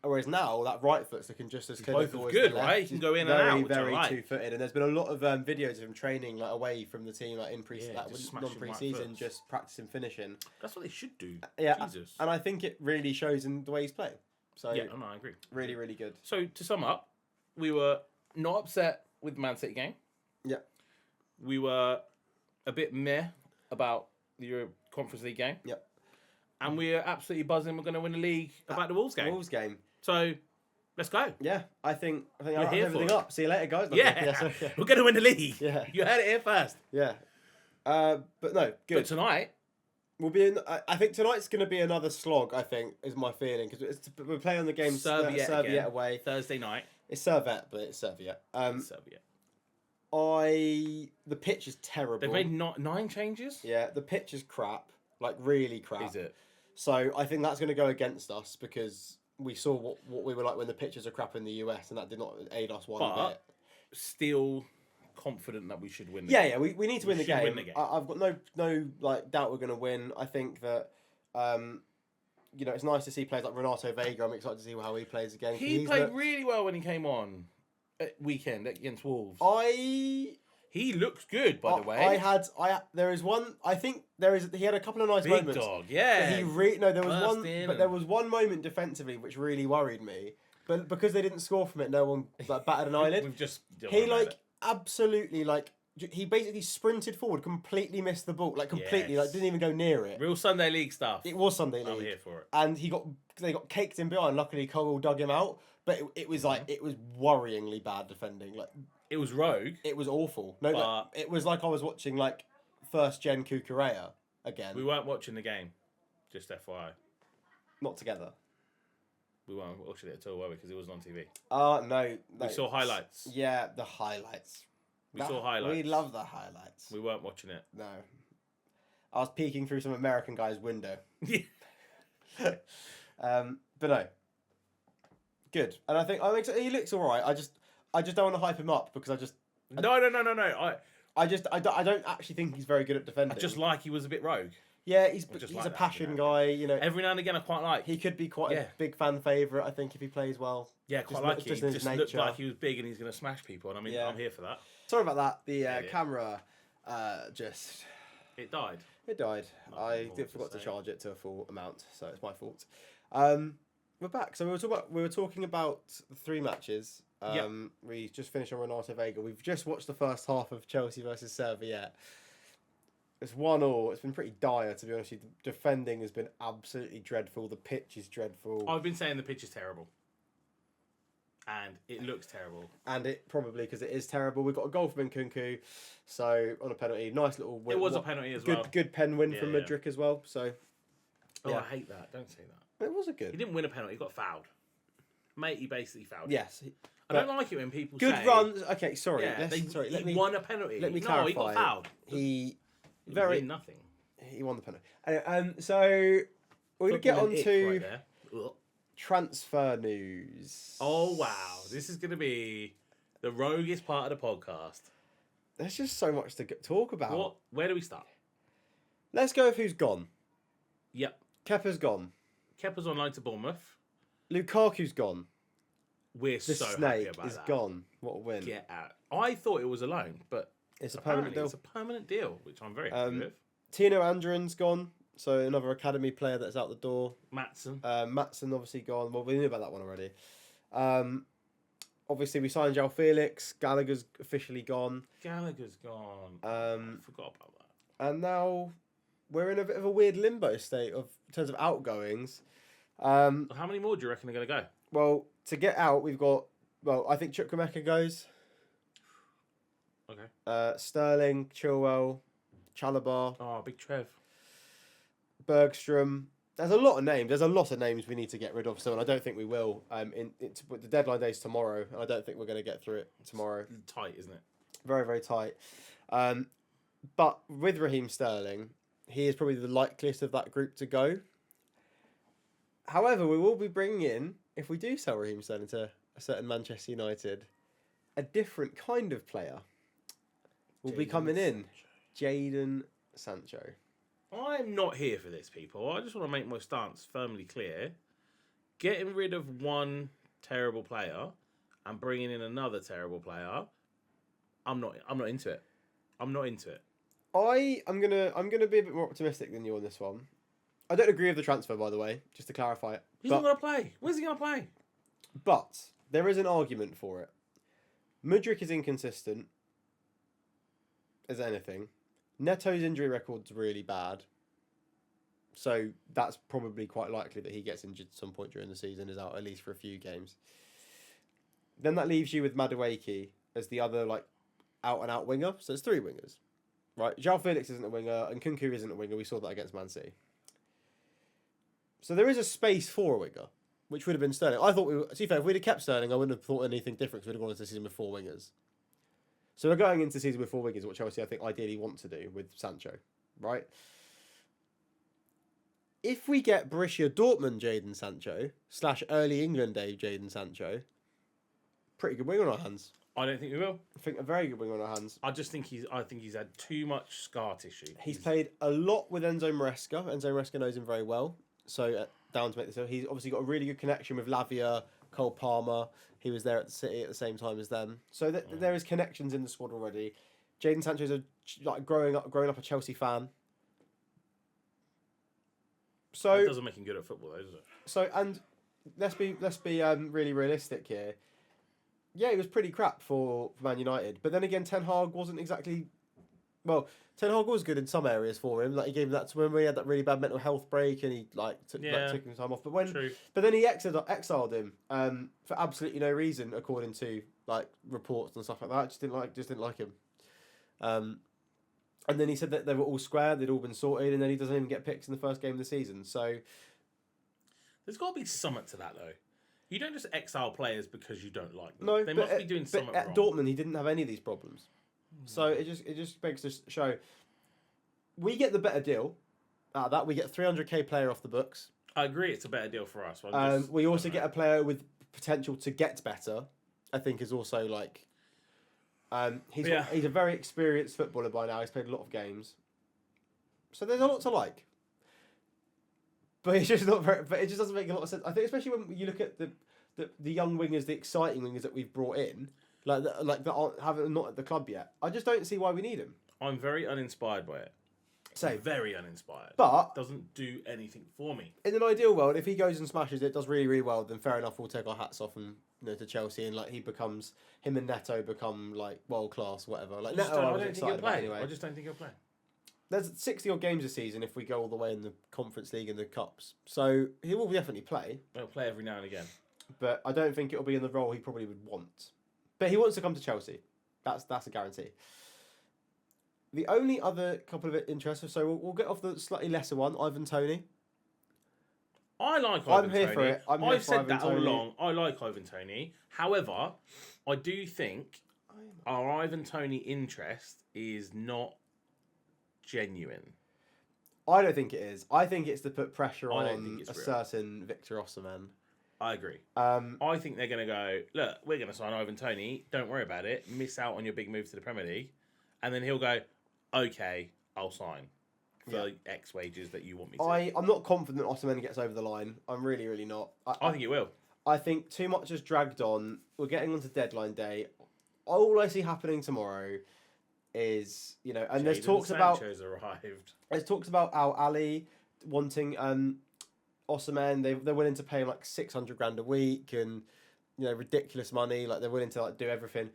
Speaker 1: Whereas now that right foot's looking just as
Speaker 2: Both
Speaker 1: clinical
Speaker 2: is
Speaker 1: as
Speaker 2: good,
Speaker 1: the left.
Speaker 2: right? He can go in and
Speaker 1: very,
Speaker 2: out, which I
Speaker 1: very
Speaker 2: like.
Speaker 1: two-footed. And there's been a lot of videos of him training like away from the team, like in
Speaker 2: just smashing
Speaker 1: non-pre-season,
Speaker 2: right
Speaker 1: just practicing finishing.
Speaker 2: That's what they should do.
Speaker 1: Yeah,
Speaker 2: Jesus.
Speaker 1: and I think it really shows in the way he's playing. So
Speaker 2: Yeah, no, I agree.
Speaker 1: really, really good.
Speaker 2: So to sum up, we were not upset with the Man City game.
Speaker 1: Yeah.
Speaker 2: We were a bit meh about the Euro Conference League game.
Speaker 1: Yep.
Speaker 2: And we're absolutely buzzing. We're going to win the league about the Wolves game.
Speaker 1: Wolves game.
Speaker 2: So let's go.
Speaker 1: Yeah, I think I'll
Speaker 2: here
Speaker 1: wrap
Speaker 2: for
Speaker 1: everything
Speaker 2: it.
Speaker 1: up. See you later, guys.
Speaker 2: Yeah, we're going to win the league.
Speaker 1: Yeah.
Speaker 2: You heard it here first.
Speaker 1: Yeah. But no, good.
Speaker 2: But tonight,
Speaker 1: We'll be in. I think tonight's going to be another slog. I think is my feeling because we're playing on the game
Speaker 2: Serviette again.
Speaker 1: away.
Speaker 2: Thursday night.
Speaker 1: It's Servette, but it's Serviette.
Speaker 2: Serviette.
Speaker 1: The pitch is terrible.
Speaker 2: They've made 9 changes.
Speaker 1: Yeah, the pitch is crap, like really crap.
Speaker 2: Is it?
Speaker 1: So I think that's going to go against us because we saw what we were like when the pitches are crap in the US, and that did not aid us one bit.
Speaker 2: Still confident that we should win.
Speaker 1: Yeah, we need to win the
Speaker 2: should
Speaker 1: game.
Speaker 2: win the game.
Speaker 1: I've got no like doubt we're going to win. I think that. It's nice to see players like Renato Vega. I'm excited to see how he plays again.
Speaker 2: He played really well when he came on at weekend against Wolves. He looks good, by the way.
Speaker 1: There is one. I think he had a couple of nice
Speaker 2: Big
Speaker 1: moments.
Speaker 2: dog, yeah.
Speaker 1: There was one moment defensively which really worried me. But because they didn't score from it, no one batted an eyelid.
Speaker 2: We've just
Speaker 1: absolutely he basically sprinted forward, completely missed the ball, completely, didn't even go near it.
Speaker 2: Real Sunday League stuff.
Speaker 1: It was Sunday League.
Speaker 2: I'm here for it.
Speaker 1: And they got caked in behind. Luckily, Cole dug him out. But it was it was worryingly bad defending.
Speaker 2: It was rogue.
Speaker 1: It was awful. No, it was like I was watching first gen Kukurea again.
Speaker 2: We weren't watching the game, just FYI.
Speaker 1: Not together.
Speaker 2: We weren't watching it at all, were we? Because it wasn't on TV.
Speaker 1: No.
Speaker 2: We saw highlights.
Speaker 1: Yeah, the highlights.
Speaker 2: We saw highlights.
Speaker 1: We love the highlights.
Speaker 2: We weren't watching it.
Speaker 1: No. I was peeking through some American guy's window.
Speaker 2: Yeah.
Speaker 1: But no. Good. And I think he looks all right. I just don't want to hype him up because
Speaker 2: No.
Speaker 1: I don't actually think he's very good at defending.
Speaker 2: I just like he was a bit rogue.
Speaker 1: Yeah, he's a passion guy.
Speaker 2: Every now and again, I quite like.
Speaker 1: He could be quite a big fan favourite. I think if he plays well.
Speaker 2: Yeah, quite like it. He just looked like he was big and he's going to smash people. And I'm here for that.
Speaker 1: Sorry about that. The camera
Speaker 2: It died.
Speaker 1: It died. I forgot to charge it to a full amount, so it's my fault. We're back. So we were talking about the 3 matches. We just finished on Renato Vega. We've just watched the first half of Chelsea versus Serviette. It's 1-1. It's been pretty dire, to be honest with you. The defending has been absolutely dreadful. The pitch is dreadful.
Speaker 2: I've been saying the pitch is terrible. And it looks terrible.
Speaker 1: And it probably, because it is terrible. We've got a goal from Nkunku. So, on a penalty. Nice little win.
Speaker 2: It was a penalty as well.
Speaker 1: Good pen win from Mudryk as well. So,
Speaker 2: I hate that. Don't say that.
Speaker 1: It was a good.
Speaker 2: He didn't win a penalty. He got fouled. Mate, he basically fouled.
Speaker 1: Yes.
Speaker 2: I don't like it when people
Speaker 1: say... Good runs. Okay, sorry.
Speaker 2: Yeah, he won a penalty.
Speaker 1: Let me clarify.
Speaker 2: He got fouled.
Speaker 1: He
Speaker 2: won nothing.
Speaker 1: He won the penalty. Anyway, so we're going to get on to transfer news.
Speaker 2: Oh, wow. This is going to be the roguest part of the podcast.
Speaker 1: There's just so much to talk about.
Speaker 2: Where do we start?
Speaker 1: Let's go with who's gone.
Speaker 2: Yep.
Speaker 1: Kepa's gone.
Speaker 2: Kepa's on loan to Bournemouth.
Speaker 1: Lukaku's gone.
Speaker 2: We're so happy about that.
Speaker 1: Is gone. What a win.
Speaker 2: Get out. I thought it was a loan, but
Speaker 1: it's a permanent deal.
Speaker 2: It's a permanent deal, which I'm very happy with.
Speaker 1: Tino Andrin's gone, so another academy player that's out the door.
Speaker 2: Maatsen.
Speaker 1: Maatsen obviously gone. Well, we knew about that one already. Obviously, we signed João Felix. Gallagher's officially gone.
Speaker 2: I forgot about that.
Speaker 1: And now we're in a bit of a weird limbo state in terms of outgoings. How
Speaker 2: many more do you reckon are going to go?
Speaker 1: Well, to get out, we've got... Well, I think Chukwuemeka goes.
Speaker 2: Okay.
Speaker 1: Sterling, Chilwell, Chalobah.
Speaker 2: Oh, Big Trev.
Speaker 1: Bergstrom. There's a lot of names. There's a lot of names we need to get rid of. So, and I don't think we will. The deadline day is tomorrow, and I don't think we're going to get through it tomorrow.
Speaker 2: It's tight, isn't it?
Speaker 1: Very, very tight. But with Raheem Sterling, he is probably the likeliest of that group to go. However, we will be bringing in, if we do sell Raheem Sterling to a certain Manchester United, a different kind of player will be coming in. Jadon Sancho.
Speaker 2: I'm not here for this, people. I just want to make my stance firmly clear. getting rid of one terrible player and bringing in another terrible player, I'm not into it. I'm not into it.
Speaker 1: I'm gonna be a bit more optimistic than you on this one. I don't agree with the transfer, by the way, just to clarify it.
Speaker 2: He's not gonna play. Where's he gonna play?
Speaker 1: But there is an argument for it. Mudryk is inconsistent as anything. Neto's injury record's really bad. So that's probably quite likely that he gets injured at some point during the season, is out at least for a few games. Then that leaves you with Madueke as the other out and out winger. So it's 3 wingers. Right? João Felix isn't a winger and Kunku isn't a winger. We saw that against Man City. So there is a space for a winger, which would have been Sterling. I thought to be fair, if we'd have kept Sterling, I wouldn't have thought anything different because we'd have gone into the season with 4 wingers. So we're going into the season with 4 wingers, what Chelsea I think ideally want to do with Sancho, right? If we get Borussia Dortmund Jadon Sancho / early England day Jadon Sancho, pretty good wing on our hands.
Speaker 2: I don't think we will.
Speaker 1: I think a very good wing on our hands.
Speaker 2: I think he's had too much scar tissue.
Speaker 1: He's played a lot with Enzo Maresca. Enzo Maresca knows him very well. So down to make this, he's obviously got a really good connection with Lavia, Cole Palmer. He was there at the City at the same time as them. So there is connections in the squad already. Jadon Sancho's growing up a Chelsea fan. So
Speaker 2: that doesn't make him good at football, though, does it? So
Speaker 1: and let's be really realistic here. Yeah, he was pretty crap for Man United, but then again, Ten Hag wasn't exactly. Well, Ten Hag was good in some areas for him. He gave him that to when we had that really bad mental health break, and he took him time off. But then he exiled him for absolutely no reason, according to reports and stuff like that. Just didn't like him. And then he said that they were all square, they'd all been sorted, and then he doesn't even get picked in the first game of the season. So
Speaker 2: there's got to be something to that, though. You don't just exile players because you don't like them.
Speaker 1: No,
Speaker 2: they must be doing something wrong.
Speaker 1: At Dortmund, he didn't have any of these problems. So it just begs to show we get the better deal out of that. We get 300k player off the books.
Speaker 2: I agree, it's a better deal for us.
Speaker 1: We also get a player with potential to get better. I think is also he's a very experienced footballer by now. He's played a lot of games, so there's a lot to like. But it's just not very. But it just doesn't make a lot of sense. I think, especially when you look at the young wingers, the exciting wingers that we've brought in, that aren't not at the club yet. I just don't see why we need him.
Speaker 2: I'm very uninspired by it.
Speaker 1: Same.
Speaker 2: Very uninspired.
Speaker 1: But
Speaker 2: doesn't do anything for me.
Speaker 1: In an ideal world, if he goes and smashes it, does really, really well, then fair enough. We'll take our hats off and to Chelsea, and him and Neto become world class, whatever.
Speaker 2: I just don't think he'll play.
Speaker 1: There's 60 odd games a season if we go all the way in the Conference League and the Cups. So he will definitely play.
Speaker 2: He'll play every now and again.
Speaker 1: But I don't think it'll be in the role he probably would want. But he wants to come to Chelsea. That's a guarantee. The only other couple of interests, so we'll get off the slightly lesser one, Ivan Toney.
Speaker 2: I like Ivan Toney.
Speaker 1: I'm here for it.
Speaker 2: I've said that all along. I like Ivan Toney. However, I do think our Ivan Toney interest is not genuine.
Speaker 1: I don't think it is. I think it's to put pressure on a certain Victor Osimhen.
Speaker 2: I agree. I think they're going to go, look, we're going to sign Ivan Toney. Don't worry about it. Miss out on your big move to the Premier League. And then he'll go, okay, I'll sign for X wages that you want me to.
Speaker 1: I'm not confident Osimhen gets over the line. I'm really, really not.
Speaker 2: I think it will.
Speaker 1: I think too much has dragged on. We're getting onto deadline day. All I see happening tomorrow is, and
Speaker 2: Jadon
Speaker 1: there's talks about...
Speaker 2: Sancho's arrived.
Speaker 1: There's talks about Al Ali wanting Osimhen. They're willing to pay him $600,000 a week and ridiculous money. They're willing to do everything.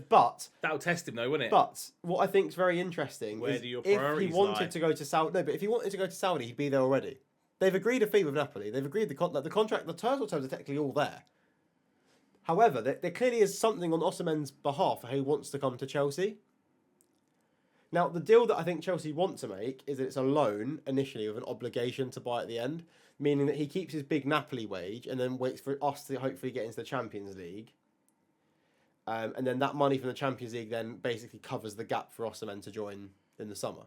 Speaker 1: But
Speaker 2: that'll test him though, wouldn't it?
Speaker 1: But what I think is very interesting
Speaker 2: Where
Speaker 1: is
Speaker 2: do your
Speaker 1: if
Speaker 2: priorities
Speaker 1: he wanted
Speaker 2: lie?
Speaker 1: to go to Saudi. No, but if he wanted to go to Saudi, he'd be there already. They've agreed a fee with Napoli. They've agreed the contract. The terms are technically all there. However, there clearly is something on Osimhen's behalf for who wants to come to Chelsea. Now, the deal that I think Chelsea want to make is that it's a loan initially with an obligation to buy at the end, meaning that he keeps his big Napoli wage and then waits for us to hopefully get into the Champions League. And then that money from the Champions League then basically covers the gap for Osimhen to join in the summer.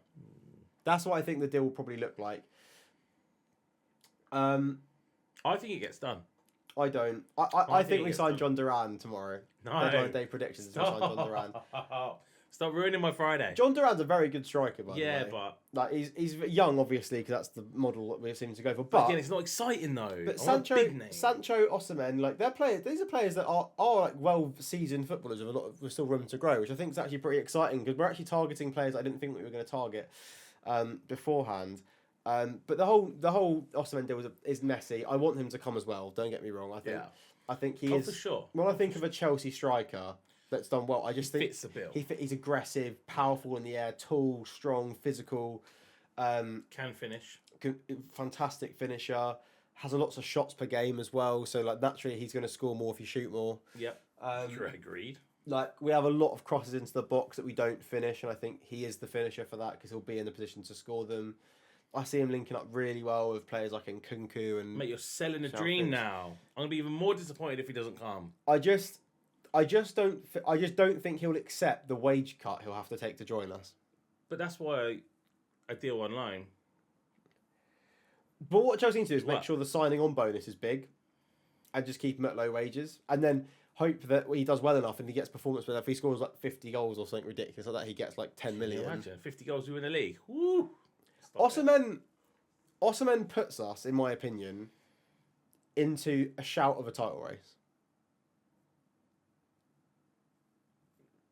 Speaker 1: That's what I think the deal will probably look like.
Speaker 2: I think it gets done.
Speaker 1: I don't. I think we sign John Duran tomorrow.
Speaker 2: No.
Speaker 1: Deadline day predictions. We sign John Duran.
Speaker 2: Stop ruining my Friday.
Speaker 1: John Duran's a very good striker, by the way.
Speaker 2: Yeah, but
Speaker 1: like he's young, obviously, because that's the model that we seem to go for.
Speaker 2: but
Speaker 1: But
Speaker 2: again, it's not exciting though.
Speaker 1: But
Speaker 2: I want a big name.
Speaker 1: Sancho, Osimhen, like they're players. These are players that are like well-seasoned footballers with still room to grow, which I think is actually pretty exciting because we're actually targeting players I didn't think we were going to target beforehand. But the whole Osimhen deal is messy. I want him to come as well. Don't get me wrong. I think he is
Speaker 2: for sure.
Speaker 1: When I think of a Chelsea striker that's done well, I just think
Speaker 2: fits the bill.
Speaker 1: He's aggressive, powerful in the air, tall, strong, physical.
Speaker 2: Can finish.
Speaker 1: Fantastic finisher. Has lots of shots per game as well. So like naturally he's going to score more if you shoot more.
Speaker 2: Yep. Agreed.
Speaker 1: Like we have a lot of crosses into the box that we don't finish, and I think he is the finisher for that because he'll be in the position to score them. I see him linking up really well with players like Nkunku and.
Speaker 2: Mate, you're selling a dream now. I'm gonna be even more disappointed if he doesn't come.
Speaker 1: I just don't think he'll accept the wage cut he'll have to take to join us.
Speaker 2: But that's why I deal online.
Speaker 1: But what Chelsea need to do is make sure the signing on bonus is big, and just keep him at low wages, and then hope that he does well enough and he gets performance. But if he scores like 50 goals or something ridiculous like that, he gets like 10 million.
Speaker 2: Imagine 50 goals to win the league. Woo!
Speaker 1: Osimhen puts us, in my opinion, into a shout of a title race.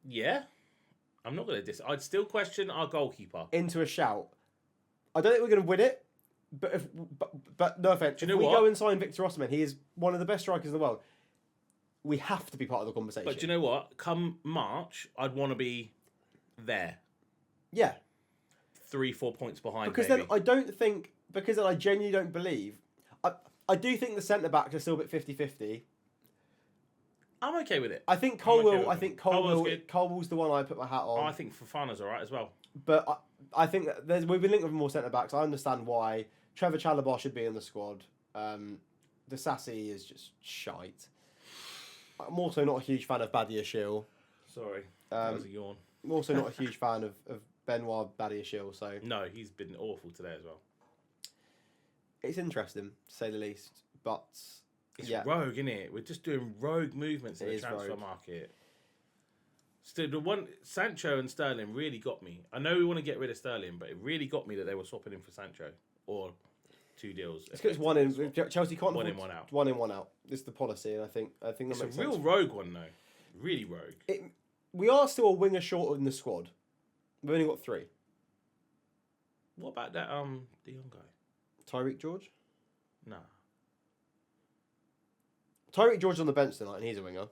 Speaker 2: Yeah, I'm not going to I'd still question our goalkeeper.
Speaker 1: Into a shout. I don't think we're going to win it, but no offense.
Speaker 2: Do you know
Speaker 1: if we
Speaker 2: what?
Speaker 1: go and sign Victor Osimhen, he is one of the best strikers in the world. We have to be part of the conversation.
Speaker 2: But do you know what? Come March, I'd want to be there.
Speaker 1: Yeah.
Speaker 2: 3-4 points behind.
Speaker 1: Because
Speaker 2: maybe.
Speaker 1: then I don't think. Because then I genuinely don't believe. I do think the centre backs are still a bit 50-50.
Speaker 2: I'm okay with it.
Speaker 1: I think Colwell.
Speaker 2: Colwell's good.
Speaker 1: Colwell's the one I put my hat on.
Speaker 2: I think Fofana's all right as well.
Speaker 1: But I think that we've been linked with more centre backs. I understand why. Trevor Chalobah should be in the squad. The Sassy is just shite. I'm also not a huge fan of Badiashile.
Speaker 2: Sorry, that was a yawn.
Speaker 1: I'm also not a huge fan of Benoit Badiashile. So
Speaker 2: no, he's been awful today as well.
Speaker 1: It's interesting to say the least, but
Speaker 2: it's rogue, isn't it? We're just doing rogue movements in the transfer
Speaker 1: rogue.
Speaker 2: market. Still, the one Sancho and Sterling really got me. I know we want to get rid of Sterling, but it really got me that they were swapping him for Sancho or 2 deals.
Speaker 1: It's because one in Chelsea can't
Speaker 2: one in, one out.
Speaker 1: One in, one out. This is the policy, and I think that
Speaker 2: it's
Speaker 1: makes
Speaker 2: a real
Speaker 1: sense.
Speaker 2: rogue one though. Really rogue.
Speaker 1: We are still a winger short in the squad. We've only got 3.
Speaker 2: What about that the young guy?
Speaker 1: Tyreek George?
Speaker 2: Nah.
Speaker 1: Tyreek George is on the bench tonight, and he's a winger.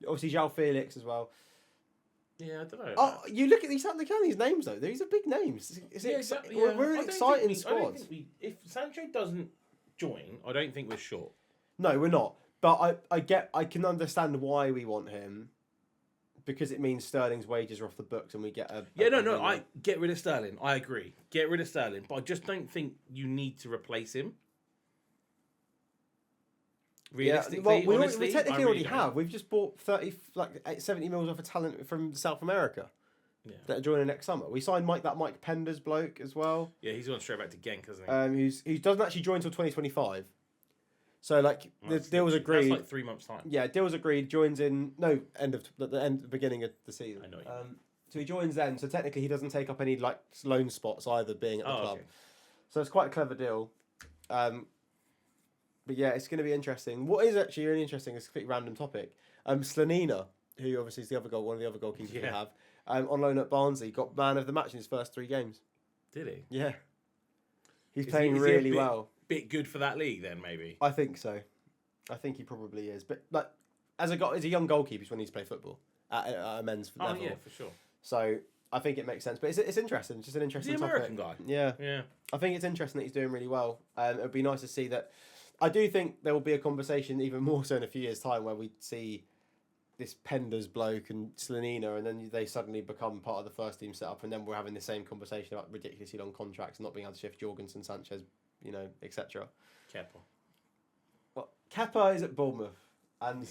Speaker 1: Obviously, João Felix as well.
Speaker 2: Yeah, I don't know.
Speaker 1: Oh, you look at these names though. These are big names.
Speaker 2: Exactly,
Speaker 1: We're an exciting
Speaker 2: I don't
Speaker 1: squad.
Speaker 2: think if Sancho doesn't join, I don't think we're short.
Speaker 1: No, we're not. But I can understand why we want him. Because it means Sterling's wages are off the books and we get a...
Speaker 2: I get rid of Sterling. I agree. Get rid of Sterling. But I just don't think you need to replace him. Realistically, honestly,
Speaker 1: we technically
Speaker 2: I really
Speaker 1: already have. We've just bought 70 mils worth of talent from South America that are joining next summer. We signed Mike Pender's bloke as well.
Speaker 2: Yeah, he's gone straight back to Genk, hasn't
Speaker 1: he? Who doesn't actually join until 2025. So the deal was agreed.
Speaker 2: That's like 3 months time.
Speaker 1: Yeah, deal was agreed. Joins in the beginning of the season.
Speaker 2: I know.
Speaker 1: So he joins then. So technically he doesn't take up any loan spots either, being at the club.
Speaker 2: Okay.
Speaker 1: So it's quite a clever deal. But yeah, it's going to be interesting. What is actually really interesting is a completely random topic. Slonina, who obviously is one of the other goalkeepers we have, on loan at Barnsley, got man of the match in his first 3 games.
Speaker 2: Did he?
Speaker 1: Yeah. He's playing really well.
Speaker 2: Bit good for that league then, maybe.
Speaker 1: I think so. I think he probably is. But as a young goalkeeper, he's when he needs to play football at a men's level.
Speaker 2: Oh yeah, for sure.
Speaker 1: So I think it makes sense. But it's interesting. It's just an interesting
Speaker 2: the American guy.
Speaker 1: Yeah.
Speaker 2: Yeah.
Speaker 1: I think it's interesting that he's doing really well. It would be nice to see that. I do think there will be a conversation even more so in a few years' time where we see this Penders bloke and Slonina, and then they suddenly become part of the first team setup, and then we're having the same conversation about ridiculously long contracts and not being able to shift Jorgensen, Sanchez, etc.
Speaker 2: Kepa.
Speaker 1: Well, Kepa is at Bournemouth, and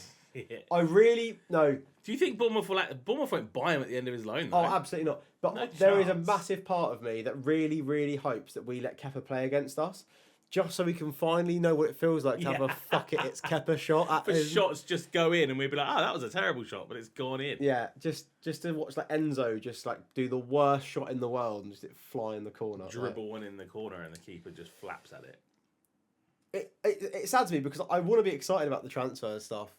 Speaker 1: I really no.
Speaker 2: Do you think Bournemouth won't buy him at the end of his loan? Though?
Speaker 1: Oh, absolutely not. But
Speaker 2: No
Speaker 1: there is a
Speaker 2: chance.
Speaker 1: massive part of me that really, really hopes that we let Kepa play against us. just so we can finally know what it feels like to have a fuck it, it's Kepa shot at
Speaker 2: For
Speaker 1: his...
Speaker 2: shots just go in and we'd be like, oh, that was a terrible shot, but it's gone in.
Speaker 1: Yeah, just to watch like Enzo just like do the worst shot in the world and just it fly in the corner.
Speaker 2: Dribble one in the corner and the keeper just flaps at it.
Speaker 1: It's sad to me because I want to be excited about the transfer stuff,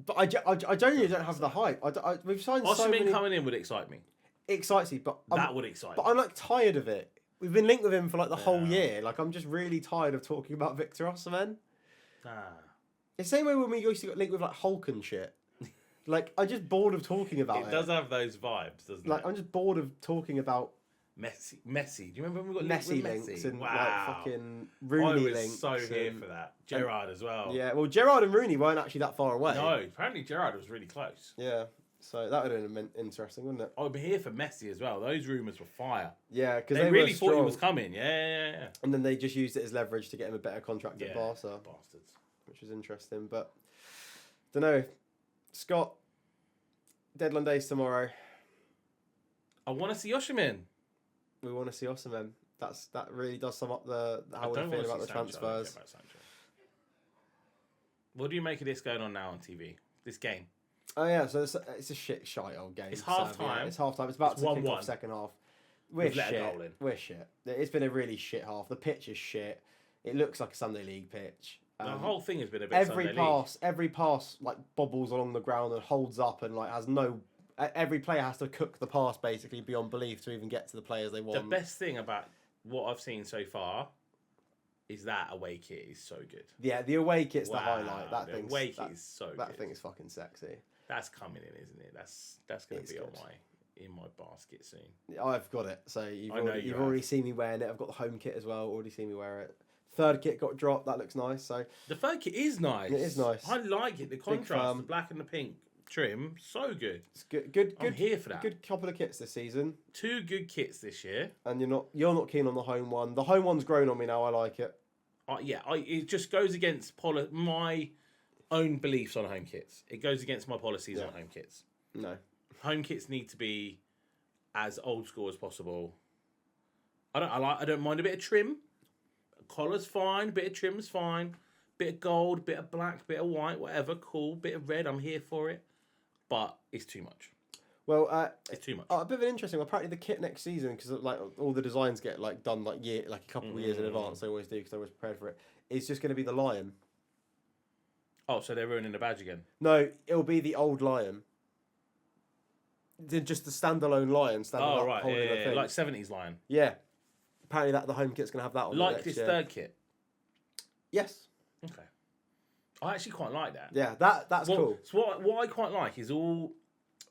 Speaker 1: but I genuinely don't have the hype. We've signed so many...
Speaker 2: Osimhen coming in would excite me.
Speaker 1: Excites me, but
Speaker 2: That would excite me.
Speaker 1: But I'm like tired of it. We've been linked with him for like the whole year. Like I'm just really tired of talking about Victor Osimhen. It's the same way when we used to get linked with like Hulk and shit. Like I'm just bored of talking about it.
Speaker 2: It does have those vibes, doesn't it?
Speaker 1: Like I'm just bored of talking about
Speaker 2: Messi. Do you remember when we got
Speaker 1: Messi
Speaker 2: linked with
Speaker 1: links
Speaker 2: Messi?
Speaker 1: and
Speaker 2: Wow.
Speaker 1: like fucking Rooney
Speaker 2: I was
Speaker 1: links.
Speaker 2: so here for that. Gerrard as well.
Speaker 1: Yeah, well Gerrard and Rooney weren't actually that far away.
Speaker 2: No, apparently Gerrard was really close.
Speaker 1: Yeah. So that would have been interesting, wouldn't it?
Speaker 2: I'd be here for Messi as well. Those rumours were fire.
Speaker 1: Yeah, because
Speaker 2: they really
Speaker 1: were
Speaker 2: thought he
Speaker 1: strong.
Speaker 2: was coming. Yeah.
Speaker 1: And then they just used it as leverage to get him a better contract at Barca.
Speaker 2: Bastards.
Speaker 1: Which is interesting. But, don't know. Scott, deadline day's tomorrow.
Speaker 2: I want to see Osimhen.
Speaker 1: We want to see Osimhen. That really does sum up how we're feeling about the transfers.
Speaker 2: What do you make of this going on now on TV? This game?
Speaker 1: Oh yeah, so it's a shite old game.
Speaker 2: It's half time.
Speaker 1: It's half time. It's about to kick
Speaker 2: 1-1.
Speaker 1: off second half. We're
Speaker 2: let a
Speaker 1: shit.
Speaker 2: goal in.
Speaker 1: We're shit. It's been a really shit half. The pitch is shit. It looks like a Sunday League pitch.
Speaker 2: The whole thing has been a bit
Speaker 1: every pass like bobbles along the ground and holds up and like has no. Every player has to cook the pass basically beyond belief to even get to the players they want.
Speaker 2: The best thing about what I've seen so far is that away kit is so good.
Speaker 1: Yeah, the away kit's the highlight.
Speaker 2: The away kit is so good.
Speaker 1: That thing is fucking sexy.
Speaker 2: That's coming in, isn't it? That's going to be in my basket soon.
Speaker 1: I've got it. So you've already seen me wearing it. I've got the home kit as well. Already seen me wear it. Third kit got dropped. That looks nice. So
Speaker 2: the third kit is nice.
Speaker 1: It is nice.
Speaker 2: I like it. The contrast, the black and the pink trim, so good.
Speaker 1: It's good.
Speaker 2: I'm here for that.
Speaker 1: Good couple of kits this season. 2
Speaker 2: good kits this year.
Speaker 1: And you're not keen on the home one. The home one's grown on me now. I like it.
Speaker 2: It just goes against my own beliefs on home kits. It goes against my policies on home kits.
Speaker 1: No.
Speaker 2: Home kits need to be as old school as possible. I don't mind a bit of trim. Collar's fine, bit of trim's fine. Bit of gold, bit of black, bit of white, whatever, cool. Bit of red, I'm here for it. But it's too much.
Speaker 1: Well,
Speaker 2: it's too much.
Speaker 1: A bit of an interesting one. Apparently, the kit next season, because like all the designs get like done like a couple of years in advance. They always do because they're always prepared for it. It's just going to be the lion.
Speaker 2: Oh, so they're ruining the badge again?
Speaker 1: No, it'll be the old lion. Just the standalone lion standing up holding a thing.
Speaker 2: Like 70s lion.
Speaker 1: Yeah. Apparently, the home kit's going to have that on.
Speaker 2: Like this third kit.
Speaker 1: Yes.
Speaker 2: Okay. I actually quite like that.
Speaker 1: Yeah, that's cool.
Speaker 2: So what I quite like is all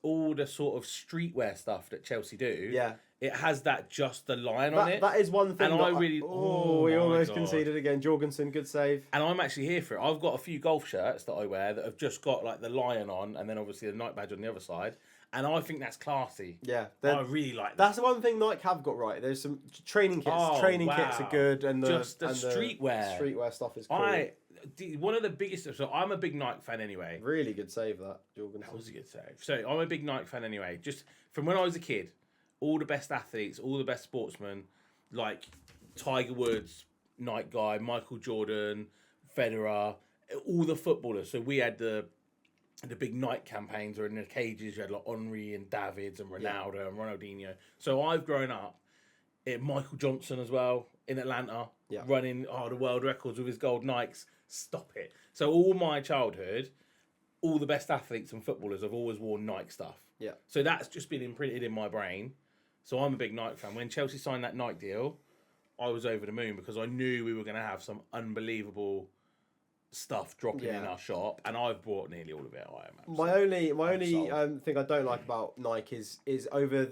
Speaker 2: the sort of streetwear stuff that Chelsea do.
Speaker 1: Yeah.
Speaker 2: It has just the lion on it.
Speaker 1: That is one thing.
Speaker 2: And
Speaker 1: I
Speaker 2: really...
Speaker 1: we almost conceded again. Jorgensen, good save.
Speaker 2: And I'm actually here for it. I've got a few golf shirts that I wear that have just got like the lion on and then obviously the Nike badge on the other side. And I think that's classy.
Speaker 1: Yeah.
Speaker 2: I really like that.
Speaker 1: That's the one thing Nike have got right. There's some training kits. Training kits are good. And the
Speaker 2: streetwear.
Speaker 1: Streetwear stuff is cool.
Speaker 2: One of the biggest... So I'm a big Nike fan anyway.
Speaker 1: Really good save, that, Jorgensen.
Speaker 2: That was a good save. So I'm a big Nike fan anyway. Just from when I was a kid, all the best athletes, all the best sportsmen, like Tiger Woods, Nike guy, Michael Jordan, Federer, all the footballers. So we had the big Nike campaigns, or in the cages you had like Henry and Davids and Ronaldo and Ronaldinho. So I've grown up at Michael Johnson as well in Atlanta, running the world records with his gold Nikes. Stop it. So all my childhood, all the best athletes and footballers have always worn Nike stuff.
Speaker 1: Yeah.
Speaker 2: So that's just been imprinted in my brain. So I'm a big Nike fan. When Chelsea signed that Nike deal, I was over the moon because I knew we were going to have some unbelievable stuff dropping in our shop, and I've bought nearly all of it.
Speaker 1: My only thing I don't like about Nike is over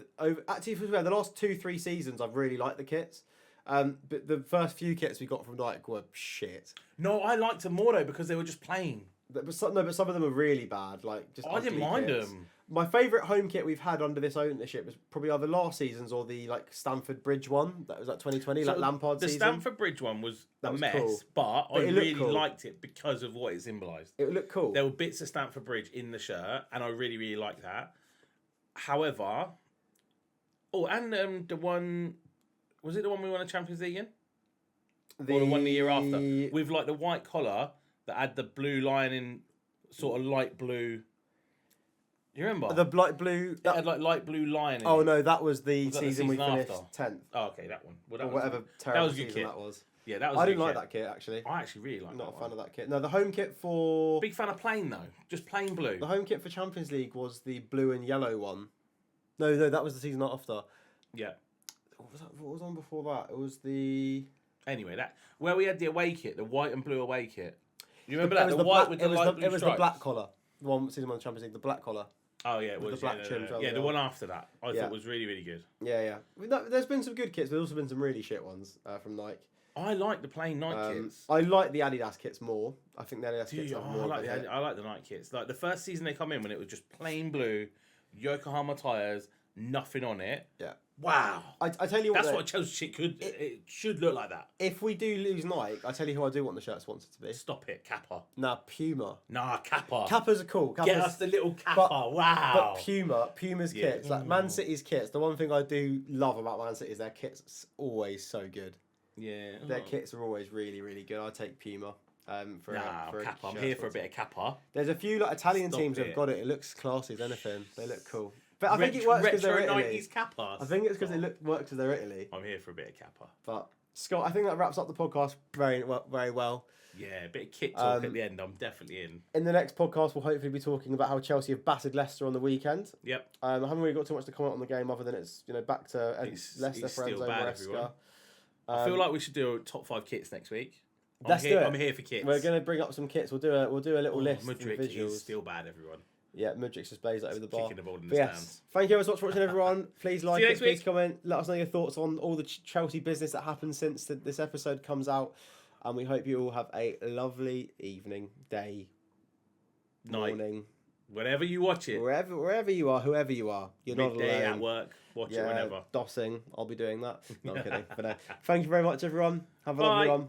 Speaker 1: actually for the last 2-3 seasons I've really liked the kits. But the first few kits we got from Nike were shit.
Speaker 2: No, I liked them more though because they were just plain.
Speaker 1: But some of them are really bad. Like just
Speaker 2: I didn't mind them.
Speaker 1: My favourite home kit we've had under this ownership was probably either last season's or the like Stamford Bridge one. That was like 2020, like Lampard season.
Speaker 2: The Stamford Bridge one was a mess, cool. but I really liked it because of what it symbolised.
Speaker 1: It looked cool.
Speaker 2: There were bits of Stamford Bridge in the shirt, and I really, really liked that. However, the one... Was it the one we won a Champions League in? or the one the year after, with like the white collar that had the blue line in sort of light blue. Do you remember?
Speaker 1: The light blue.
Speaker 2: It had like light blue line in
Speaker 1: Oh
Speaker 2: it.
Speaker 1: no, that was the
Speaker 2: Was that
Speaker 1: season we finished
Speaker 2: after?
Speaker 1: 10th.
Speaker 2: Oh, okay, that one. Well,
Speaker 1: Or
Speaker 2: that
Speaker 1: whatever
Speaker 2: was,
Speaker 1: terrible
Speaker 2: that was a good
Speaker 1: season
Speaker 2: kit.
Speaker 1: that was.
Speaker 2: Yeah, that was.
Speaker 1: I
Speaker 2: a
Speaker 1: didn't
Speaker 2: good
Speaker 1: like
Speaker 2: kit.
Speaker 1: that kit actually.
Speaker 2: I actually really like
Speaker 1: Not
Speaker 2: that
Speaker 1: a fan
Speaker 2: one.
Speaker 1: of that kit. No, the home kit for
Speaker 2: Big fan of plain though, just plain blue.
Speaker 1: the home kit for Champions League was the blue and yellow one. No, that was the season after.
Speaker 2: Yeah.
Speaker 1: What was on before that? It was the.
Speaker 2: Anyway, that where we had the away kit, the white and blue away kit. You remember
Speaker 1: It
Speaker 2: that?
Speaker 1: was
Speaker 2: The
Speaker 1: the
Speaker 2: white
Speaker 1: black.
Speaker 2: with
Speaker 1: It
Speaker 2: the
Speaker 1: was
Speaker 2: light
Speaker 1: the.
Speaker 2: blue
Speaker 1: It was the
Speaker 2: stripes.
Speaker 1: black collar. The one season on the Champions League, the black collar.
Speaker 2: Oh yeah, it
Speaker 1: with
Speaker 2: was
Speaker 1: the black
Speaker 2: yeah,
Speaker 1: trims around
Speaker 2: yeah,
Speaker 1: the
Speaker 2: the
Speaker 1: arm.
Speaker 2: one after that. I
Speaker 1: Yeah.
Speaker 2: thought was really really good.
Speaker 1: Yeah. There's been some good kits. There's also been some really shit ones from Nike.
Speaker 2: I like the plain night kits.
Speaker 1: I like the Adidas kits more. I think the Adidas
Speaker 2: Do
Speaker 1: kits
Speaker 2: you?
Speaker 1: have
Speaker 2: Oh,
Speaker 1: more.
Speaker 2: I like the night kits. Like the first season they come in when it was just plain blue, Yokohama tires, nothing on it.
Speaker 1: Yeah.
Speaker 2: Wow.
Speaker 1: I tell you what.
Speaker 2: That's what a Chelsea shit could. It should look like that.
Speaker 1: If we do lose Nike, I tell you who I do want the shirt sponsored to be.
Speaker 2: Stop it, Kappa.
Speaker 1: Nah, Puma.
Speaker 2: Nah, Kappa.
Speaker 1: Kappas are cool.
Speaker 2: Get us the little Kappa. Wow.
Speaker 1: But Puma's
Speaker 2: Yeah.
Speaker 1: kits, like Man City's kits. The one thing I do love about Man City is their kits always so good.
Speaker 2: Yeah.
Speaker 1: Their kits are always really, really good. I take Puma. For a
Speaker 2: Kappa. I'm
Speaker 1: shirt
Speaker 2: here for a
Speaker 1: sponsor.
Speaker 2: bit of Kappa.
Speaker 1: There's a few like Italian
Speaker 2: Stop
Speaker 1: teams that
Speaker 2: it.
Speaker 1: have got it. It looks classy as anything. They look cool. But I think it works because they're
Speaker 2: retro
Speaker 1: Italy.
Speaker 2: 90s Kappas.
Speaker 1: I think it's because it works because they're Italy.
Speaker 2: I'm here for a bit of Kappa.
Speaker 1: But Scott, I think that wraps up the podcast very well.
Speaker 2: Yeah, a bit of kit talk at the end. I'm definitely in.
Speaker 1: In the next podcast, we'll hopefully be talking about how Chelsea have battered Leicester on the weekend.
Speaker 2: Yep.
Speaker 1: I haven't really got too much to comment on the game other than it's back to Leicester
Speaker 2: it's
Speaker 1: for
Speaker 2: still
Speaker 1: Enzo
Speaker 2: bad,
Speaker 1: Maresca.
Speaker 2: everyone. I feel like we should do a top 5 kits next week.
Speaker 1: Let's do it.
Speaker 2: I'm here for kits.
Speaker 1: We're going to bring up some kits. We'll do a little list. and
Speaker 2: Mudryk
Speaker 1: visuals.
Speaker 2: is still bad, everyone.
Speaker 1: Yeah, Mudryk just plays over the bar.
Speaker 2: Kicking the ball in the
Speaker 1: But yes,
Speaker 2: stands.
Speaker 1: thank you ever so much for watching, everyone. Please like
Speaker 2: you
Speaker 1: it,
Speaker 2: next
Speaker 1: please
Speaker 2: week.
Speaker 1: comment. Let us know your thoughts on all the Chelsea business that happened since this episode comes out. And we hope you all have a lovely evening, day,
Speaker 2: Night.
Speaker 1: morning.
Speaker 2: Whenever you watch it.
Speaker 1: Wherever you are, whoever you are. You're not alone.
Speaker 2: Midday at work. Watch it whenever.
Speaker 1: Dossing. I'll be doing that. No, I'm kidding. But thank you very much, everyone. Have a
Speaker 2: Bye.
Speaker 1: lovely one.